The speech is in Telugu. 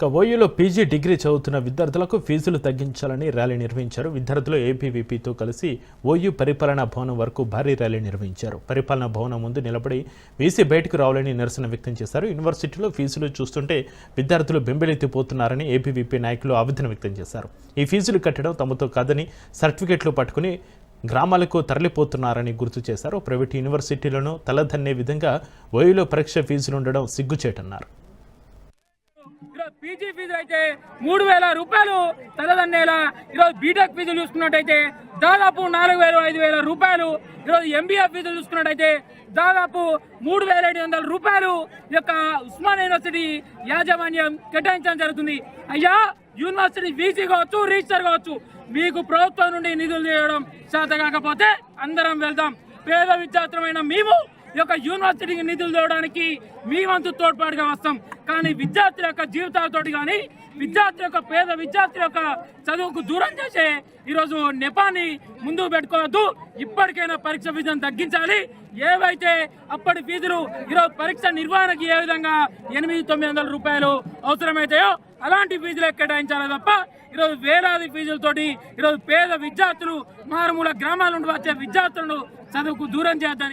ఓయూలో పీజీ డిగ్రీ చదువుతున్న విద్యార్థులకు ఫీజులు తగ్గించాలని ర్యాలీ నిర్వహించారు. విద్యార్థులు ఏపీవీపీతో కలిసి ఓయూ పరిపాలనా భవనం వరకు భారీ ర్యాలీ నిర్వహించారు. పరిపాలనా భవనం ముందు నిలబడి వీసీ బయటకు రావాలని నిరసన వ్యక్తం చేశారు. యూనివర్సిటీలో ఫీజులు చూస్తుంటే విద్యార్థులు బెంబెలెత్తిపోతున్నారని ఏపీవీపీ నాయకులు ఆవేదన వ్యక్తం చేశారు. ఈ ఫీజులు కట్టడం తమతో కాదని సర్టిఫికెట్లు పట్టుకుని గ్రామాలకు తరలిపోతున్నారని గుర్తు చేశారు. ప్రైవేటు యూనివర్సిటీలను తలదన్నే విధంగా ఓయూలో పరీక్ష ఫీజులు ఉండడం సిగ్గుచేటన్నారు. పీజీ ఫీజులు అయితే 3,000 రూపాయలు తలదన్నేలా. ఈరోజు బీటెక్ ఫీజులు చూసుకున్నట్టయితే దాదాపు 4,000-5,000 రూపాయలు. ఈరోజు ఎంబీఏ ఫీజులు చూసుకున్నట్టయితే దాదాపు 3,700 రూపాయలు యొక్క ఉస్మానియా యూనివర్సిటీ యాజమాన్యం కేటాయించడం జరుగుతుంది. అయ్యా, యూనివర్సిటీ వీసీ కావచ్చు, రిజిస్టర్ కావచ్చు, మీకు ప్రభుత్వం నుండి నిధులు చేయడం చేత కాకపోతే అందరం వెళ్దాం. పేద విద్యార్థులమైన మేము ఈ యొక్క యూనివర్సిటీకి నిధులు తేవడానికి మీ వంతు తోడ్పాటుగా వస్తాం. కానీ విద్యార్థుల యొక్క జీవితాలతోటి కానీ విద్యార్థుల యొక్క పేద విద్యార్థుల యొక్క చదువుకు దూరం చేసే ఈరోజు నెపాన్ని ముందుకు పెట్టుకోవద్దు. ఇప్పటికైనా పరీక్ష ఫీజును తగ్గించాలి. ఏవైతే అప్పటి ఫీజులు ఈరోజు పరీక్ష నిర్వహణకి ఏ విధంగా 800-900 రూపాయలు అవసరమైతాయో అలాంటి ఫీజులు కేటాయించాలి తప్ప ఈరోజు వేలాది ఫీజులతోటి ఈరోజు పేద విద్యార్థులు మారుమూల గ్రామాల నుండి వచ్చే విద్యార్థులను చదువుకు దూరం చేద్దాం.